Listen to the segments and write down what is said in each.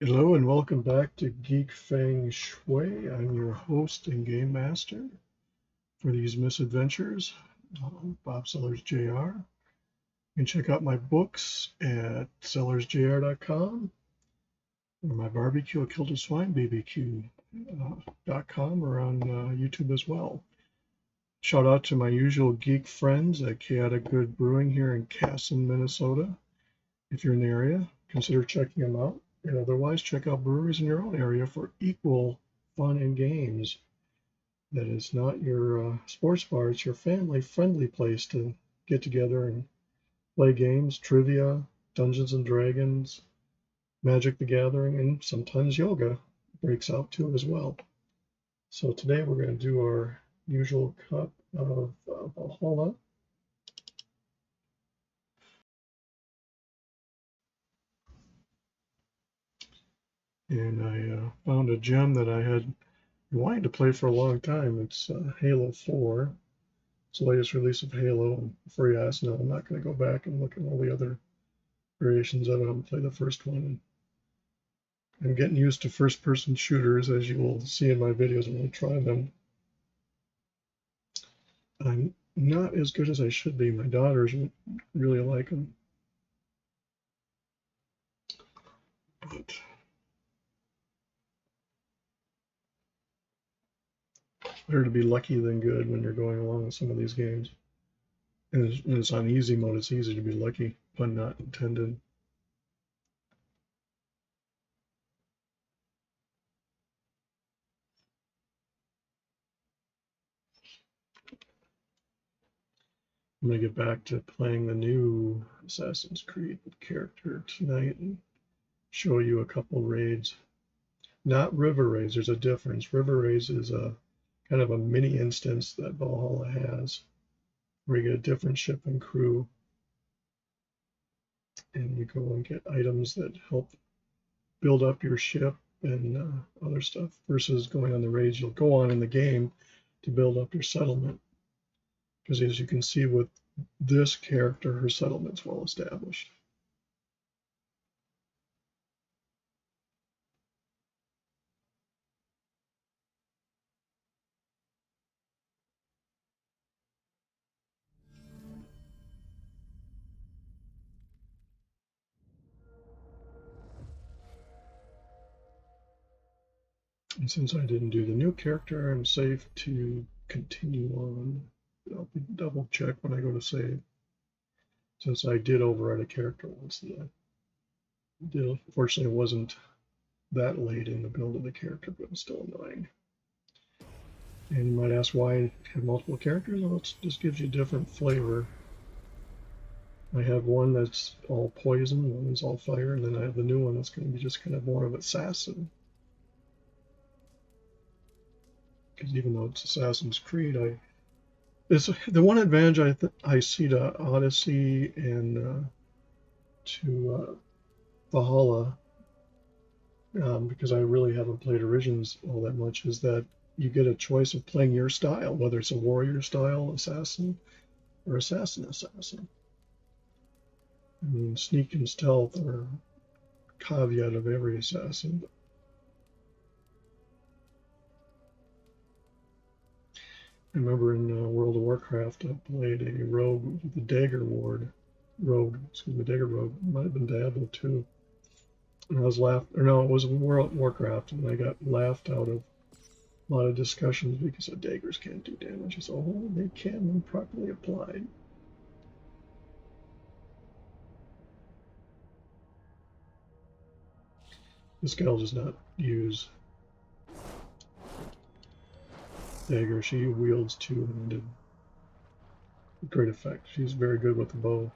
Hello and welcome back to Geek Feng Shui. I'm your host and game master for these misadventures, Bob Sellers Jr. You can check out my books at sellersjr.com or my barbecue, I Killed a Swine, bbq.com or on YouTube as well. Shout out to my usual geek friends at Chaotic Good Brewing here in Casson, Minnesota. If you're in the area, consider checking them out. And otherwise, check out breweries in your own area for equal fun and games. That is not your sports bar, it's your family-friendly place to get together and play games, trivia, Dungeons and Dragons, Magic the Gathering, and sometimes yoga breaks out too as well. So today we're going to do our usual cup of Valhalla. And I found a gem that I had wanted to play for a long time. It's Halo 4. It's the latest release of Halo. And before you ask, no, I'm not going to go back and look at all the other variations of it. I'm going to play the first one. I'm getting used to first-person shooters, as you will see in my videos when I try them. I'm not as good as I should be. My daughters really like them. But better to be lucky than good when you're going along with some of these games. And it's on easy mode, it's easy to be lucky, pun not intended. I'm going to get back to playing the new Assassin's Creed character tonight and show you a couple raids. Not river raids, there's a difference. River raids is a kind of a mini instance that Valhalla has, where you get a different ship and crew, and you go and get items that help build up your ship and other stuff, versus going on the raids you'll go on in the game to build up your settlement. Because as you can see with this character, her settlement's well established. And since I didn't do the new character, I'm safe to continue on. I'll double check when I go to save. Since I did override a character once, unfortunately, it wasn't that late in the build of the character, but it was still annoying. And you might ask why I have multiple characters. Well, it just gives you different flavor. I have one that's all poison, one is all fire, and then I have the new one that's going to be just kind of more of assassin. Because even though it's Assassin's Creed, it's the one advantage I see to Odyssey and to Valhalla, because I really haven't played Origins all that much, is that you get a choice of playing your style, whether it's a warrior style assassin or assassin. I mean, sneak and stealth are a caveat of every assassin. I remember in World of Warcraft, I played a rogue, the Dagger Rogue. It might have been Diablo 2. And I was laughed, or no, it was World of Warcraft, and I got laughed out of a lot of discussions because the daggers can't do damage. I said, oh, they can when properly applied. This gal does not use dagger. She wields two-handed. Great effect. She's very good with the bow.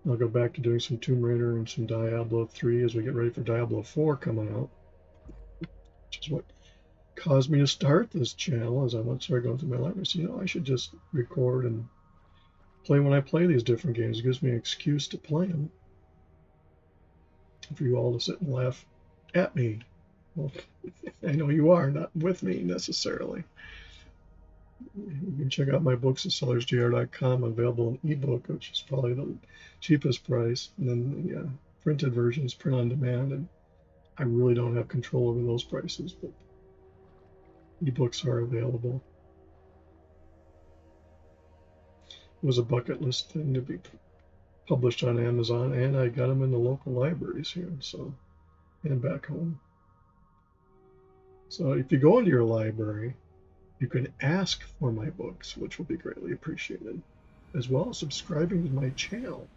I'll go back to doing some Tomb Raider and some Diablo 3 as we get ready for Diablo 4 coming out, which is what caused me to start this channel. As I started going through my life, I said, I should just record and play when I play these different games. It gives me an excuse to play them. For you all to sit and laugh at me. Well, I know you are, not with me necessarily. You can check out my books at sellersgr.com, available in ebook, which is probably the cheapest price, and then the printed version is print on demand. And I really don't have control over those prices, but ebooks are available. It was a bucket list thing to be published on Amazon, and I got them in the local libraries here, so, and back home. So if you go into your library, you can ask for my books, which will be greatly appreciated, as well as subscribing to my channel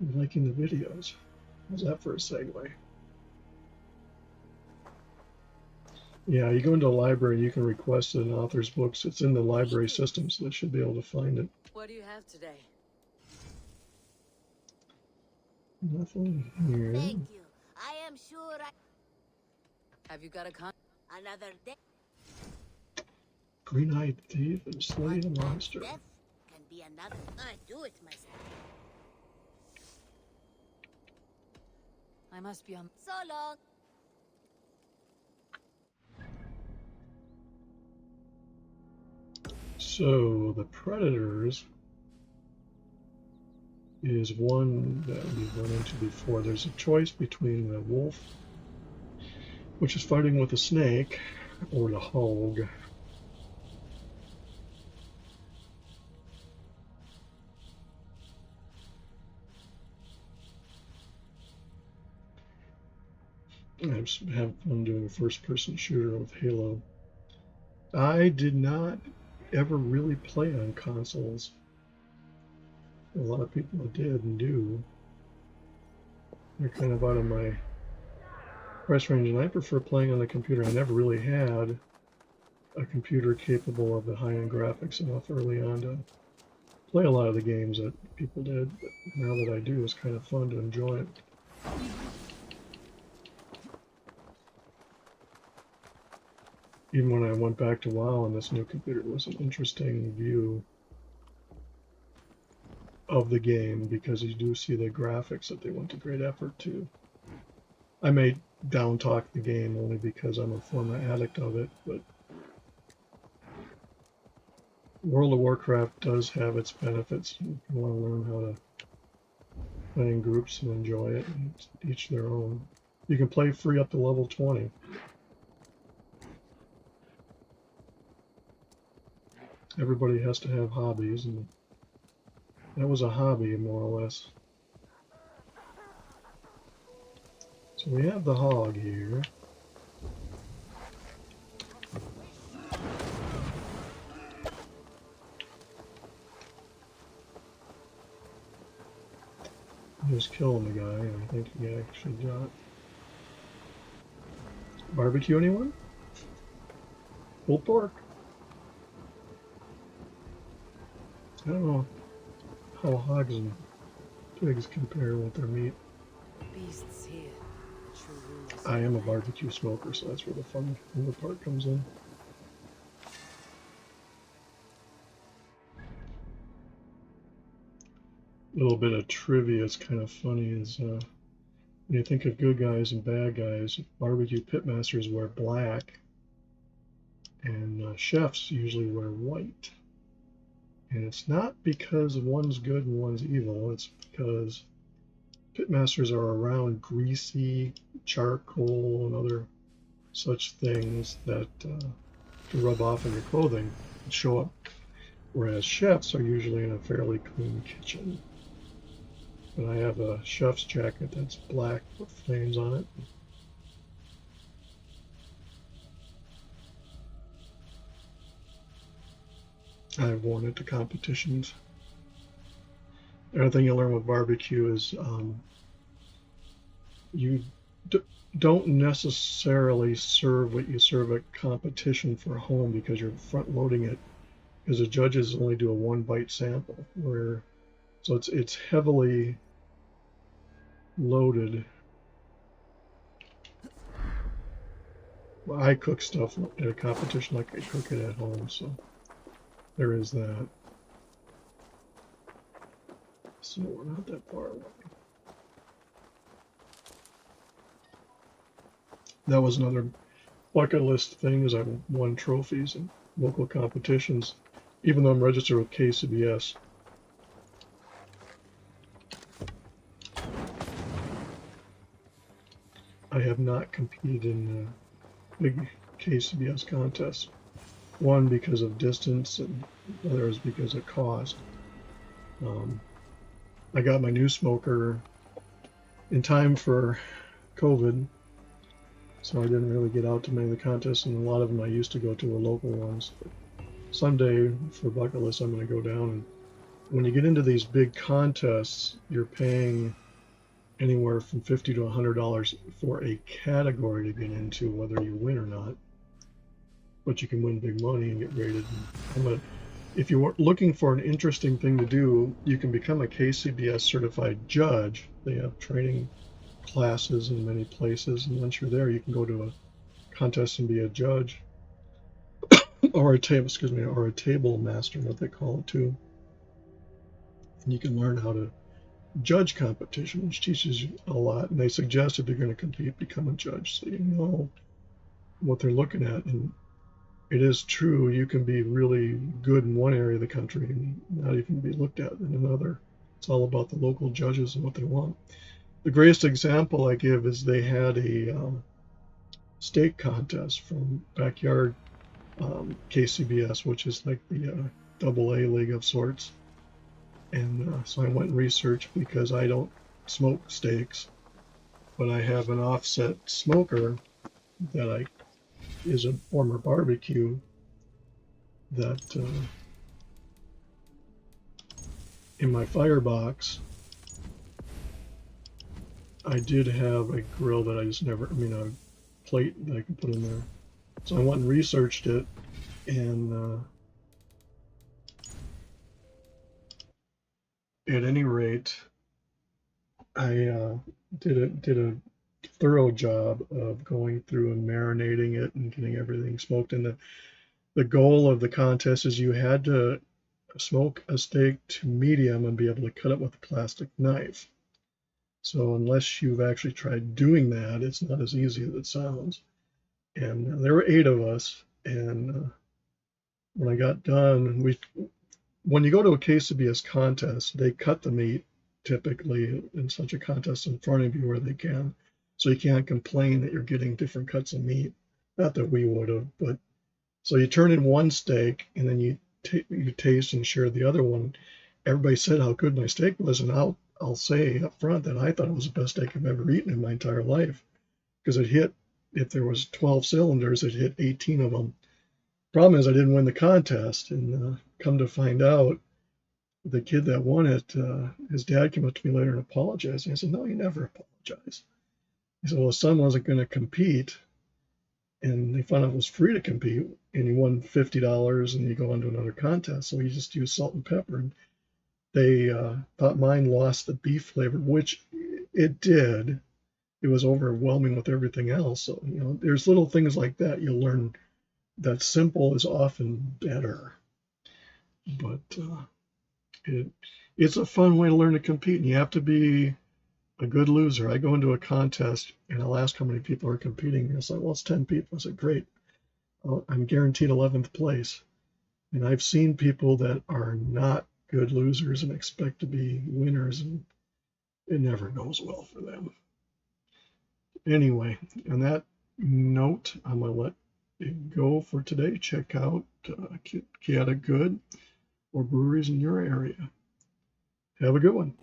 and liking the videos. How's that for a segue? Yeah, you go into a library and you can request an author's books. It's in the library system, so they should be able to find it. What do you have today? Nothing here. Thank you. I am sure Have you got a another day. Green-eyed thief and slay the One monster. death can be another. I do it myself. I must be on. So long. So the Predators is one that we've run into before. There's a choice between the wolf, which is fighting with a snake, or the hog. I have fun doing a first-person shooter with Halo. I did not ever really play on consoles. A lot of people did and do. They're kind of out of my price range, and I prefer playing on the computer. I never really had a computer capable of the high-end graphics enough early on to play a lot of the games that people did, but now that I do, it's kind of fun to enjoy it. Even when I went back to WoW on this new computer, it was an interesting view of the game because you do see the graphics that they went to great effort to. I may down talk the game only because I'm a former addict of it, but World of Warcraft does have its benefits. If you want to learn how to play in groups and enjoy it, and each their own. You can play free up to level 20. Everybody has to have hobbies, and that was a hobby, more or less. So we have the hog here. He was killing the guy, and I think he actually got. Barbecue anyone? Pulled pork. I don't know how hogs and pigs compare with their meat. Beasts here. True rulers. I am a barbecue smoker, so that's where the fun part comes in. A little bit of trivia is kind of funny is when you think of good guys and bad guys, barbecue pitmasters wear black, and chefs usually wear white. And it's not because one's good and one's evil, it's because pitmasters are around greasy charcoal and other such things that can rub off on your clothing and show up, whereas chefs are usually in a fairly clean kitchen. But I have a chef's jacket that's black with flames on it. I've worn it to competitions. The other thing you learn with barbecue is you don't necessarily serve what you serve at competition for home because you're front loading it, because the judges only do a 1-bite sample, so it's heavily loaded. Well, I cook stuff at a competition like I cook it at home, so there is that. So we're not that far away. That was another bucket list thing, is I won trophies, and local competitions, even though I'm registered with KCBS. I have not competed in big KCBS contests. One, because of distance, and the other is because of cost. I got my new smoker in time for COVID, so I didn't really get out to many of the contests, and a lot of them I used to go to were local ones. But someday, for bucket list, I'm going to go down. And when you get into these big contests, you're paying anywhere from $50 to $100 for a category to get into, whether you win or not. But you can win big money and get rated. If you were looking for an interesting thing to do, you can become a KCBS certified judge. They have training classes in many places, and once you're there, you can go to a contest and be a judge, or a table master, what they call it too. And you can learn how to judge competition, which teaches you a lot. And they suggest if you're going to compete, become a judge, so you know what they're looking at. And it is true, you can be really good in one area of the country and not even be looked at in another. It's all about the local judges and what they want. The greatest example I give is they had a steak contest from Backyard KCBS, which is like the AA league of sorts. And so I went and researched, because I don't smoke steaks, but I have an offset smoker that is a former barbecue that in my firebox I did have a grill that I just never, a plate that I could put in there. So I went and researched it, and at any rate, I did a thorough job of going through and marinating it and getting everything smoked. And the goal of the contest is you had to smoke a steak to medium and be able to cut it with a plastic knife. So unless you've actually tried doing that, it's not as easy as it sounds. And there were 8 of us, and when I got done, when you go to a KCBS contest, they cut the meat typically in such a contest in front of you where they can, so you can't complain that you're getting different cuts of meat. Not that we would have, but so you turn in one steak and then you taste and share the other one. Everybody said how good my steak was, and I'll say up front that I thought it was the best steak I've ever eaten in my entire life, because it hit, if there was 12 cylinders, it hit 18 of them. Problem is I didn't win the contest, and come to find out, the kid that won it, his dad came up to me later and apologized. And I said, no, you never apologize. He said, well, his son wasn't going to compete, and they found out it was free to compete, and he won $50, and you go on to another contest. So he just used salt and pepper. And they thought mine lost the beef flavor, which it did. It was overwhelming with everything else. So, there's little things like that you'll learn, that simple is often better. But it's a fun way to learn to compete, and you have to be a good loser. I go into a contest and I'll ask how many people are competing. And it's like, well, it's 10 people. I said, great. I'm guaranteed 11th place. And I've seen people that are not good losers and expect to be winners, and it never goes well for them. Anyway, on that note, I'm going to let it go for today. Check out Canada Good or breweries in your area. Have a good one.